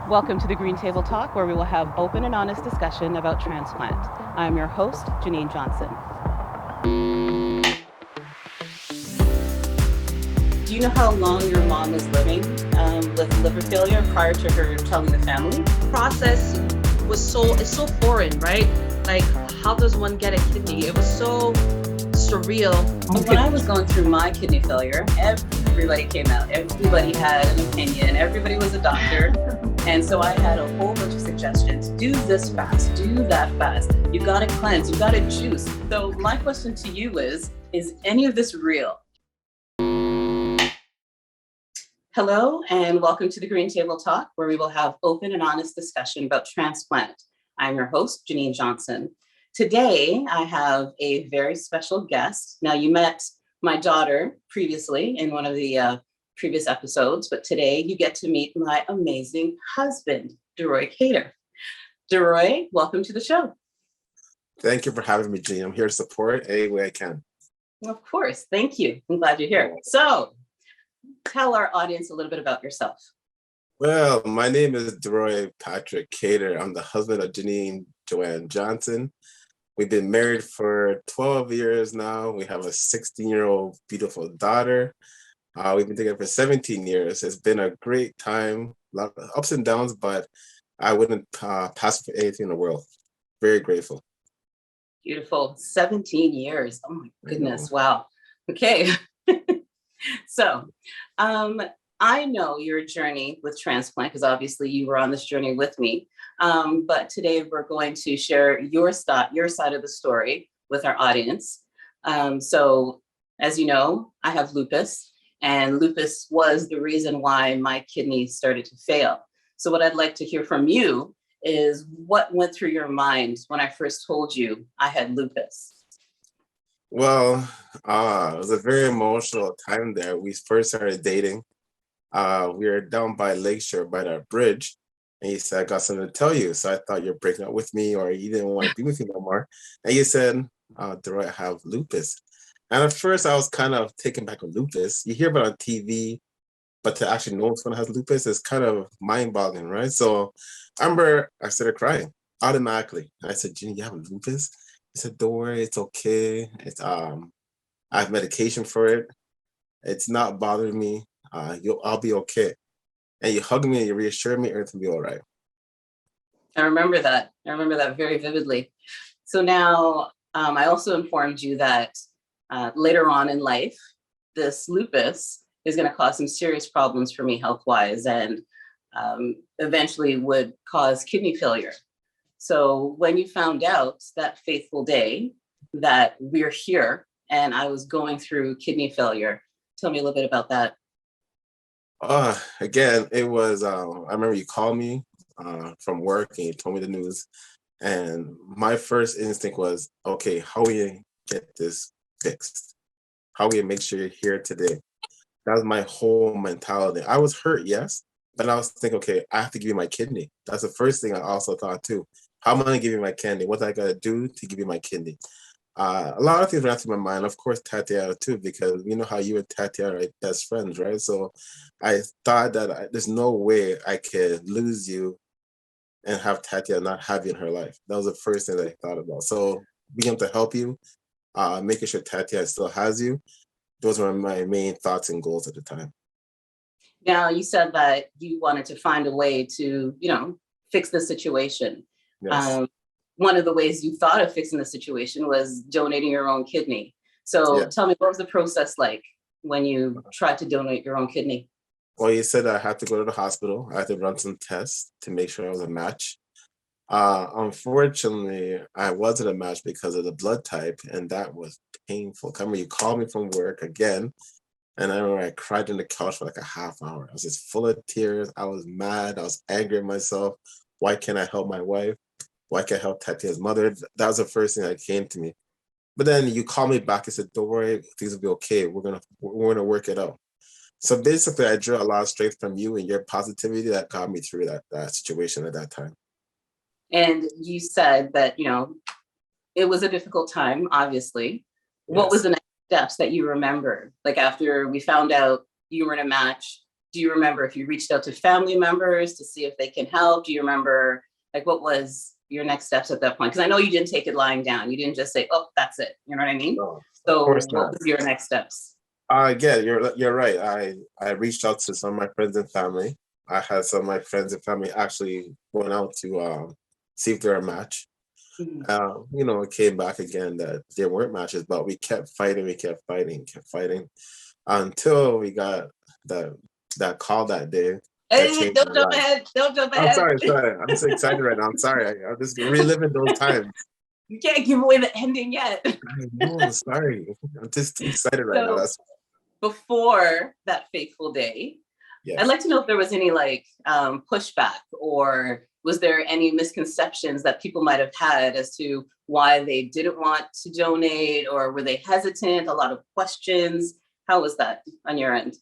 Welcome to the Green Table Talk, where we will have open and honest discussion about transplant. I'm your host, Jennen Johnson. Do you know how long your mom was living with liver failure prior to her telling the family? Process it's so foreign, right? Like, how does one get a kidney? It was so surreal. When I was going through my kidney failure, everybody came out. Everybody had an opinion. Everybody was a doctor. And so I had a whole bunch of suggestions. Do this fast, do that fast. You gotta cleanse, you gotta juice. So my question to you is any of this real? Hello, and welcome to the Green Table Talk, where we will have open and honest discussion about transplant. I'm your host, Jennen Johnson. Today, I have a very special guest. Now, you met my daughter previously in one of the previous episodes, but today you get to meet my amazing husband, Deroy Cater. Deroy, welcome to the show. Thank you for having me, Jean. I'm here to support any way I can. Of course, thank you. I'm glad you're here. So, tell our audience a little bit about yourself. Well, my name is Deroy Patrick Cater. I'm the husband of Jennen Johnson. We've been married for 12 years now. We have a 16-year-old beautiful daughter. We've been together for 17 years. It's been a great time, a lot of ups and downs, but I wouldn't pass for anything in the world. Very grateful. Beautiful. 17 years. Oh my goodness. Wow. Okay. So I know your journey with transplant, because obviously you were on this journey with me. But today we're going to share your side of the story with our audience. So as you know, I have lupus. And lupus was the reason why my kidney started to fail. So what I'd like to hear from you is what went through your mind when I first told you I had lupus? Well, it was a very emotional time there. We first started dating. We were down by Lakeshore by that bridge. And he said, I got something to tell you. So I thought you're breaking up with me or you didn't want to be with me no more. And you said, Deroy, I have lupus. And at first, I was kind of taken back with lupus. You hear about it on TV, but to actually know someone has lupus is kind of mind-boggling, right? So I remember I started crying automatically. I said, Jenny, you have lupus? He said, don't worry, it's okay. It's I have medication for it. It's not bothering me. I'll be okay. And you hugged me and you reassured me everything will be all right. I remember that. I remember that very vividly. So now I also informed you that later on in life, this lupus is going to cause some serious problems for me health-wise and eventually would cause kidney failure. So when you found out that fateful day that we're here and I was going through kidney failure, tell me a little bit about that. Again, it was, I remember you called me from work and you told me the news. And my first instinct was, okay, how will you get this fixed? How will you make sure you're here today? That was my whole mentality. I was hurt, yes, but I was thinking, okay, I have to give you my kidney. That's the first thing I also thought too. How am I gonna give you my kidney? What I gotta do to give you my kidney? A lot of things ran through my mind. Of course, Tatiana too, because you know how you and Tatiana are best friends, right? So I thought that there's no way I could lose you and have Tatiana not have you in her life. That was the first thing that I thought about. So being able to help you, making sure Tatiana still has you, those were my main thoughts and goals at the time. Now, you said that you wanted to find a way to, fix the situation. Yes. One of the ways you thought of fixing the situation was donating your own kidney. So Tell me, what was the process like when you tried to donate your own kidney? Well, you said I had to go to the hospital. I had to run some tests to make sure I was a match. Unfortunately, I wasn't a match because of the blood type, and that was painful. I remember you called me from work again, and I remember I cried on the couch for like a half hour. I was just full of tears. I was mad. I was angry at myself. Why can't I help my wife? Why can't I help Tatiana's mother? That was the first thing that came to me. But then you called me back and said, don't worry, things will be okay. We're gonna work it out. So basically, I drew a lot of strength from you and your positivity that got me through that situation at that time. And you said that, it was a difficult time, obviously. Yes. What was the next steps that you remembered? Like after we found out you were in a match, do you remember if you reached out to family members to see if they can help? Do you remember, like, what was your next steps at that point? Because I know you didn't take it lying down. You didn't just say, oh, that's it. You know what I mean? No, of So course what not. was your next steps? Again, you're right. I reached out to some of my friends and family. I had some of my friends and family actually going out to see if they're a match. Mhm. It came back again that there weren't matches, but we kept fighting, kept fighting until we got that call that day that Hey, changed don't my jump life. ahead. Don't jump I'm ahead. sorry. I'm so excited right now. I'm sorry. I'm just reliving those times. You can't give away the ending yet. I know. I'm sorry. I'm just too excited right now. So That's before that fateful day, I'd yes. like to know if there was any like pushback, or was there any misconceptions that people might have had as to why they didn't want to donate, or were they hesitant? A lot of questions. How was that on your end?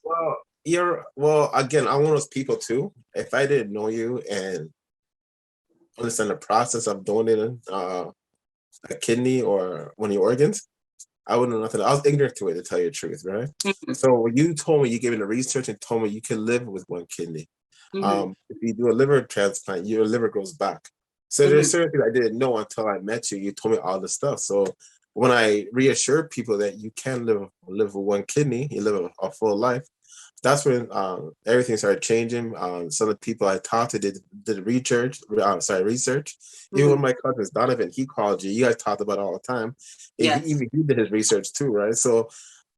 Well, again, I'm one of those people too. If I didn't know you and understand the process of donating a kidney or one of your organs, I wouldn't know nothing. I was ignorant to it, to tell you the truth, right? Mhm, So when you told me, you gave me the research and told me you can live with one kidney. mhm, If you do a liver transplant, your liver grows back. So there's mhm, certain things I didn't know until I met you. You told me all this stuff. So when I reassured people that you can live with one kidney, you live a full life, that's when everything started changing. Some of the people I talked to did research. Even mhm. with my cousins, Donovan, he called you. You guys talked about it all the time. Yes. Even he did his research too, right? So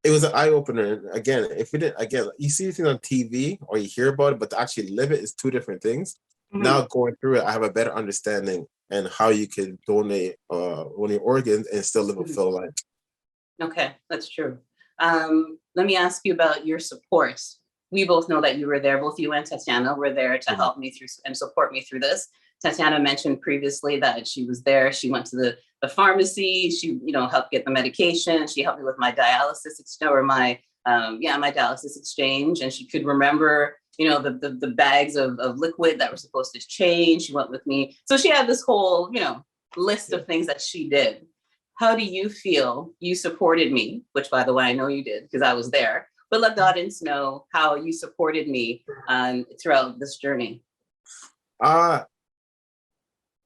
it was an eye opener. Again, if we didn't, again, you see things on TV or you hear about it, but to actually live it is two different things. Mhm. Now going through it, I have a better understanding and how you can donate one of your organs and still live a Mhm. full life. Okay, that's true. Let me ask you about your support. We both know that you were there, both you and Tatiana were there to Mhm. help me through and support me through this. Tatiana mentioned previously that she was there. She went to the pharmacy. She, helped get the medication. She helped me with my dialysis or my dialysis exchange. And she could remember, the bags of liquid that were supposed to change. She went with me. So she had this whole, list Yeah. of things that she did. How do you feel you supported me? Which, by the way, I know you did because I was there. But let the audience know how you supported me throughout this journey. Uh,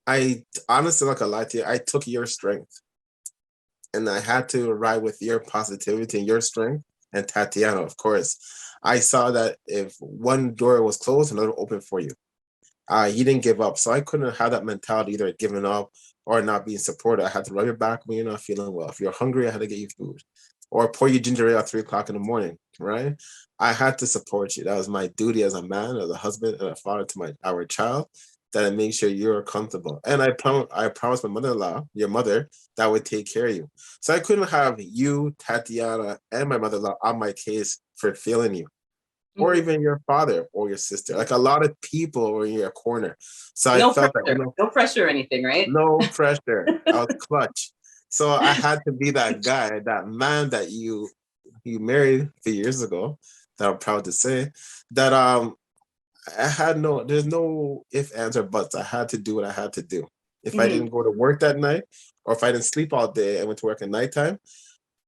I honestly, like a lie to you, I took your strength and I had to ride with your positivity and your strength and Tatiana, of course. I saw that if one door was closed, another open for you. You didn't give up. So I couldn't have that mentality either giving up or not being supported. I had to rub your back when you're not feeling well. If you're hungry, I had to get you food or pour you ginger ale at 3 o'clock in the morning, right? I had to support you. That was my duty as a man, as a husband, and a father to our child, that I make sure you're comfortable. And I promised my mother-in-law, your mother, that I would take care of you. So I couldn't have you, Tatiana, and my mother-in-law on my case for failing you or Mhm. even your father or your sister. Like a lot of people were in your corner. So I No felt that, pressure, no pressure or anything, right? no pressure. I was clutch. So I had to be that guy, that man that you married a few years ago, that I'm proud to say, that there's no if, ands, or buts. I had to do what I had to do. If I Mhm. didn't go to work that night, or if I didn't sleep all day and went to work at nighttime,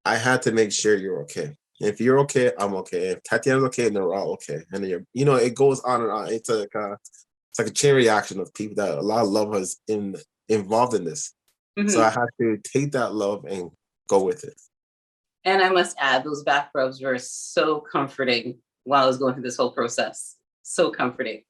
I had to make sure you're okay. If you're okay, I'm okay. If Tatiana's okay, then we're all okay. And then it goes on and on. It's like a chain reaction of people that a lot of love has involved in this. So I Mhm. had to take that love and go with it. And I must add, those back rubs were so comforting while I was going through this whole process. So comforting.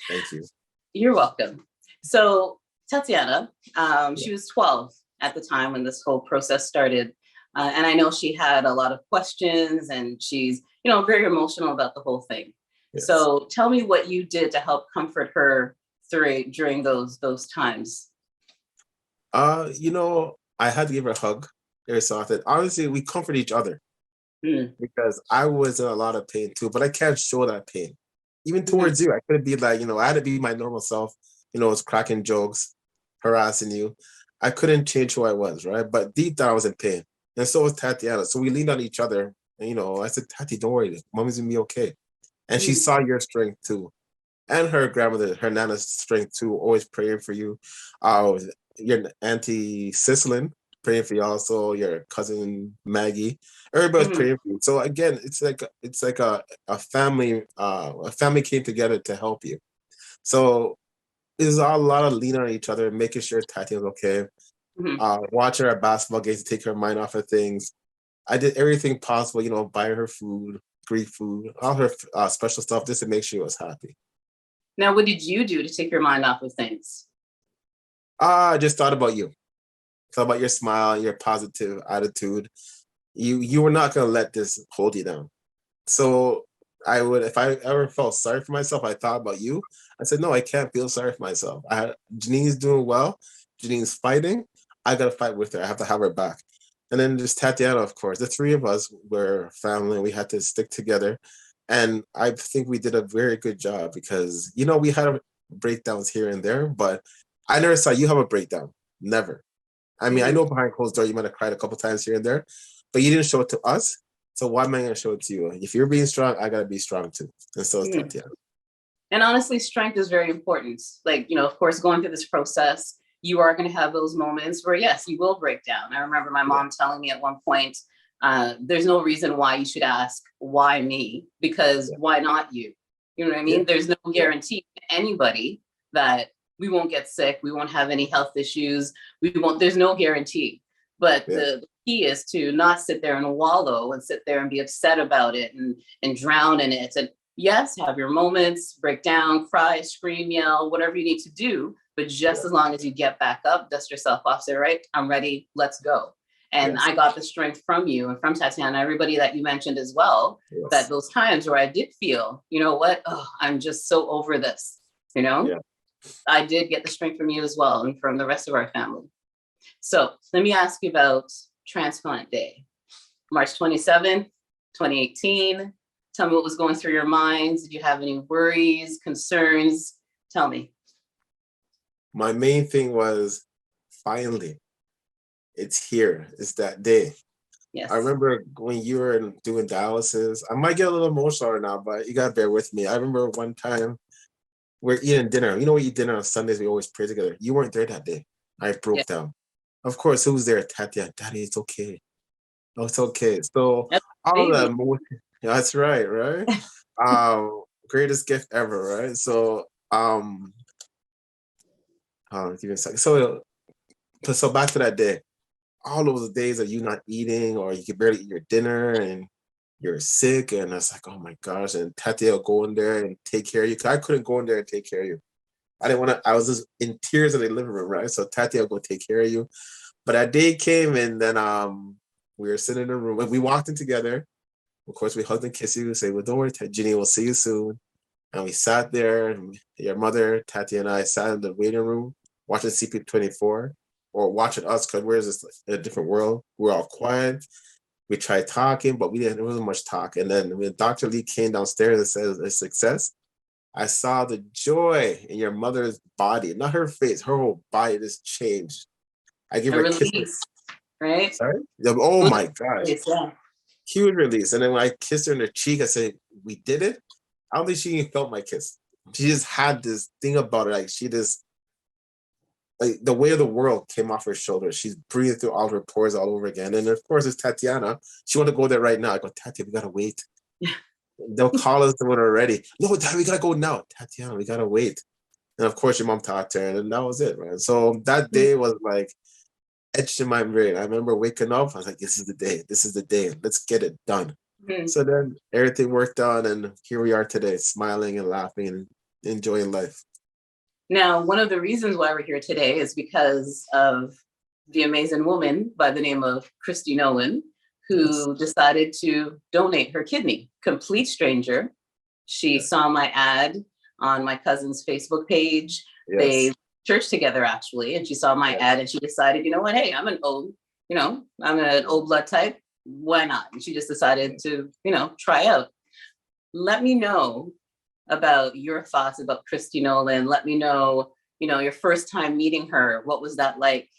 Thank you. You're welcome. So Tatiana, Yeah. she was 12 at the time when this whole process started. And I know she had a lot of questions and she's, very emotional about the whole thing. Yes. So tell me what you did to help comfort her during those times. I had to give her a hug every so often. Honestly, we comfort each other Mm, because I was in a lot of pain too, but I can't show that pain. Even mhm, towards you, I couldn't be like, I had to be my normal self, was cracking jokes, harassing you. I couldn't change who I was, right? But deep down, I was in pain. And so was Tatiana. So we leaned on each other. And, I said, Tati, don't worry. Mommy's going to be okay. And she mhm, saw your strength too. And her grandmother, her nana's strength too, always praying for you. Your Auntie Cicely praying for you also, your cousin Maggie. Everybody's Mhm. praying for you. So again, it's like a family came together to help you. So there's a lot of leaning on each other, making sure Tatiana's okay. Mhm. Watching her basketball games to take her mind off of things. I did everything possible, buying her food, Greek food, all her special stuff just to make sure she was happy. Now, what did you do to take your mind off of things? I just thought about you. Thought about your smile, your positive attitude. You were not gonna let this hold you down. So I would, if I ever felt sorry for myself, I thought about you. I said, no, I can't feel sorry for myself. Janine's doing well. Janine's fighting. I gotta fight with her. I have to have her back. And then there's Tatiana, of course. The three of us were family. We had to stick together. And I think we did a very good job because, we had breakdowns here and there, but I never saw you have a breakdown. Never. I mean, I Mhm. know behind closed door you might have cried a couple times here and there, but you didn't show it to us. So why am I going to show it to you? If you're being strong, I got to be strong too. And so is Mhm. Tatiana. And honestly, strength is very important. Like, of course, going through this process, you are going to have those moments where, yes, you will break down. I remember my Yeah. mom telling me at one point, there's no reason why you should ask, why me? Because Yeah. why not you? You know what I Yeah. mean? There's no Yeah. guarantee to anybody that we won't get sick, we won't have any health issues, there's no guarantee. But Yeah. the key is to not sit there and wallow and sit there and be upset about it and drown in it. And yes, have your moments, break down, cry, scream, yell, whatever you need to do. But just as long as you get back up, dust yourself off, say, right, I'm ready, let's go. And Yes. I got the strength from you and from Tatiana, everybody that you mentioned as well, that Yes. those times where I did feel, you know what, oh, I'm just so over this, Yeah. I did get the strength from you as well and from the rest of our family. So let me ask you about Transplant Day, March 27th, 2018. Tell me what was going through your minds. Did you have any worries, concerns? Tell me. My main thing was finally, it's here. It's that day. I Yes. remember when you were doing dialysis. I might get a little emotional right now, but you got to bear with me. I remember one time we're eating dinner. We eat dinner on Sundays. We always pray together. You weren't there that day. I Yeah. broke down. Of course, who was there? Tatiana. Daddy, it's okay. Oh, it's okay. So That's all of baby. that. That's right, right? Greatest gift ever, right? So give me a second. So back to that day. All those days of you not eating or you could barely eat your dinner and you're sick, and I was like, oh my gosh, and Tatiana will go in there and take care of you. Cause I couldn't go in there and take care of you. I didn't want to, I was just in tears in the living room, right? So Tatiana will go take care of you. But that day came and then we were sitting in a room and we walked in together. Of course, we hugged and kissed you and say, well, don't worry, Ginny, we'll see you soon. And we sat there, and your mother, Tati, and I sat in the waiting room watching CP24 or watching us because we're just in a different world. We're all quiet. We tried talking, but there wasn't much talk. And then when Dr. Lee came downstairs and said a success, I saw the joy in your mother's body, not her face, her whole body just changed. I gave A her a kiss. release, right? Sorry? Oh my gosh. Yeah. Huge release. And then when I kissed her in the cheek, I said, we did it. I don't think she even felt my kiss. She just had this thing about her. Like she just, like the weight of the world came off her shoulders. She's breathing through all her pores all over again. And of course, it's Tatiana. She wanted to go there right now. I go, Tatiana, we gotta wait. They'll call us when we're ready. No, Dad, we gotta go now. Tatiana, we gotta wait. And of course, your mom talked to her, and that was it, man. So that day was like etched in my brain. I remember waking up. I was like, this is the day. This is the day. Let's get it done. Mhm. So then everything worked out, and here we are today, smiling and laughing and enjoying life. Now, one of the reasons why we're here today is because of the amazing woman by the name of Christy Nolan, Yes. who decided to donate her kidney. Complete stranger. She Yes. saw my ad on my cousin's Facebook page. Yes. They church together actually, and she saw my Yes. ad and she decided, you know what, hey, I'm an old blood type. Why not? And she just decided to, try out. Let me know about your thoughts about Christy Nolan. Let me know, your first time meeting her. What was that like?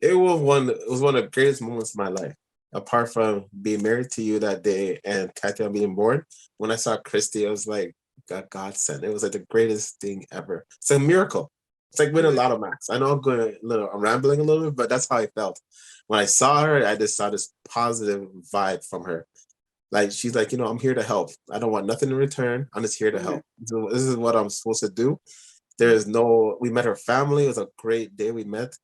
It was one of the greatest moments of my life. Apart from being married to you that day and Tatiana being born, when I saw Christy, I was like, God sent. It was like the greatest thing ever. It's a miracle. It's like winning a lot of max. I know I'm rambling a little bit, but that's how I felt. When I saw her, I just saw this positive vibe from her. Like, she's like, I'm here to help. I don't want nothing in return. I'm just here to help. So this is what I'm supposed to do. We met her family. It was a great day we met.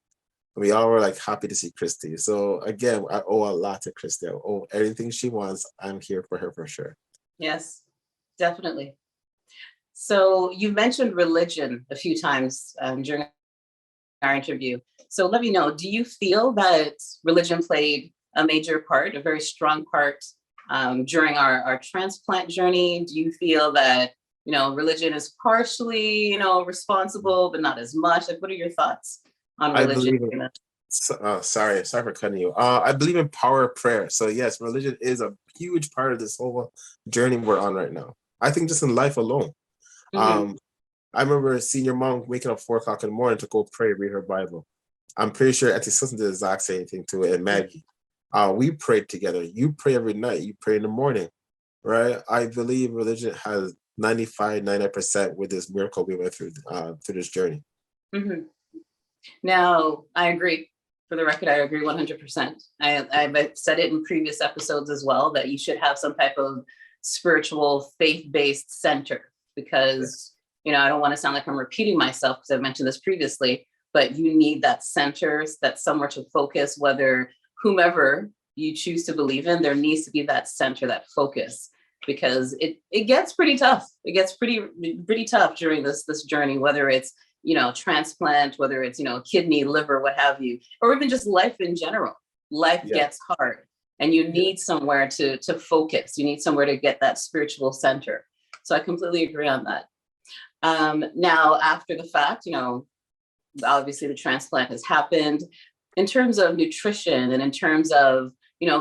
We all were like happy to see Christy. So again, I owe a lot to Christy. I owe everything she wants. I'm here for her for sure. Yes, definitely. So you mentioned religion a few times during our interview. So let me know, do you feel that religion played a major part, a very strong part during our transplant journey? Do you feel that, religion is partially, responsible, but not as much? Like, what are your thoughts on religion? Sorry for cutting you. I believe in power of prayer. So yes, religion is a huge part of this whole journey we're on right now. I think just in life alone. I remember seeing your mom waking up 4 o'clock in the morning to go pray, read her Bible. I'm pretty sure Auntie Susan did the exact same thing to it, and Maggie. We prayed together. You pray every night. You pray in the morning, right? I believe religion has 99% with this miracle we went through this journey. Now, I agree. For the record, I agree 100%. I've said it in previous episodes as well, that you should have some type of spiritual, faith-based center, because, I don't want to sound like I'm repeating myself because I've mentioned this previously, but you need that center, that somewhere to focus, whether whomever you choose to believe in, there needs to be that center, that focus, because it gets pretty tough. It gets pretty tough during this journey, whether it's, transplant, whether it's, kidney, liver, what have you, or even just life in general. Life gets hard, and you need somewhere to focus. You need somewhere to get that spiritual center. So I completely agree on that. Now, after the fact, obviously the transplant has happened. In terms of nutrition and in terms of,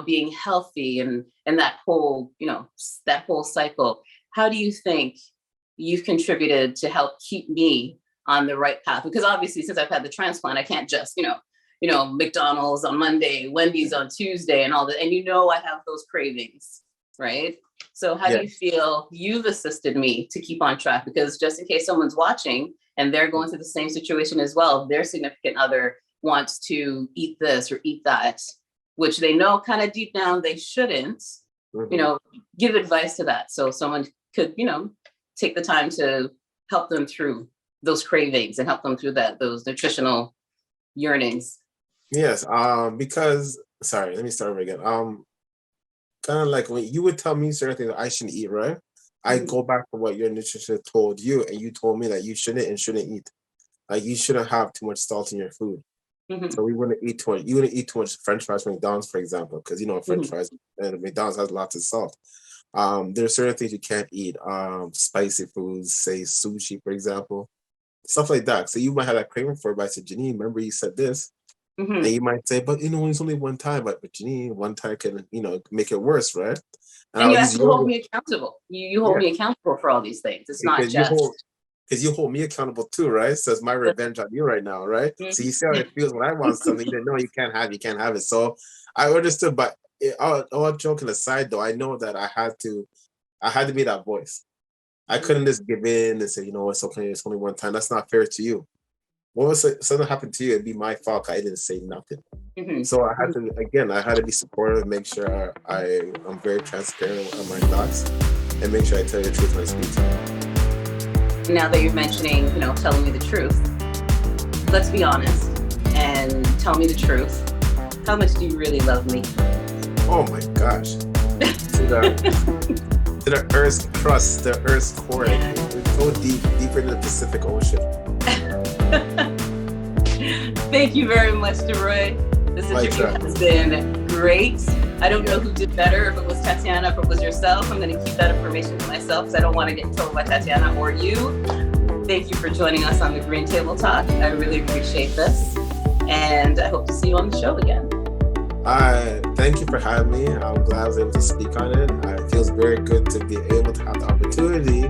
being healthy and that whole, that whole cycle, how do you think you've contributed to help keep me on the right path? Because obviously, since I've had the transplant, I can't just, McDonald's on Monday, Wendy's on Tuesday and all that. And I have those cravings, right? So how do you feel you've assisted me to keep on track? Because just in case someone's watching and they're going through the same situation as well, their significant other wants to eat this or eat that, which they know kind of deep down they shouldn't, give advice to that. So someone could, take the time to help them through those cravings and help them through those nutritional yearnings. Yes, because, sorry, let me start over again. Kind of like when you would tell me certain things that I shouldn't eat, right? I go back to what your nutritionist told you, and you told me that you shouldn't eat. Like, you shouldn't have too much salt in your food. So we wouldn't eat too much. You wouldn't eat too much French fries from McDonald's, for example, because French fries and McDonald's has lots of salt. There are certain things you can't eat. Spicy foods, say sushi, for example, stuff like that. So you might have that craving for it, but I said, Jeannine, remember you said this. And you might say, but it's only one time. But Jeannine, one time can make it worse, right? And you have to hold me accountable. You hold me accountable for all these things. It's not just because you hold me accountable too, right? So it's my revenge on you right now, right? So you see how it feels when I want something. You know, you can't have it. So I understood, but all joking aside, though, I know that I had to be that voice. I couldn't just give in and say, it's okay, it's only one time. That's not fair to you. What was something happened to you? It'd be my fault. I didn't say nothing. So I had to be supportive and make sure I'm very transparent on my thoughts and make sure I tell you the truth when I speak to you. Now that you're mentioning, telling me the truth, let's be honest and tell me the truth. How much do you really love me? Oh my gosh. To the Earth's crust, the Earth's core. It's so deeper than the Pacific Ocean. Thank you very much, Deroy. This interview has been great. I don't know who did better, if it was Tatiana, if it was yourself. I'm going to keep that information to myself because I don't want to get in trouble by Tatiana or you. Thank you for joining us on the Green Table Talk. I really appreciate this. And I hope to see you on the show again. Thank you for having me. I'm glad I was able to speak on it. It feels very good to be able to have the opportunity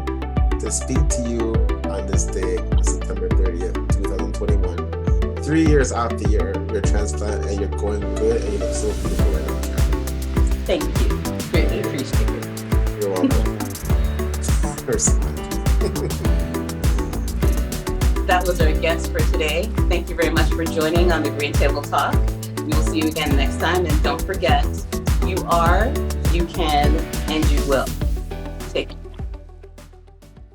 to speak to you on this day, September 30th, 2021. 3 years after your transplant, and you're going good, and you look so beautiful right now. Thank you. Greatly appreciate it. You're welcome. That was our guest for today. Thank you very much for joining on the Green Table Talk. We will see you again next time. And don't forget, you are, you can, and you will.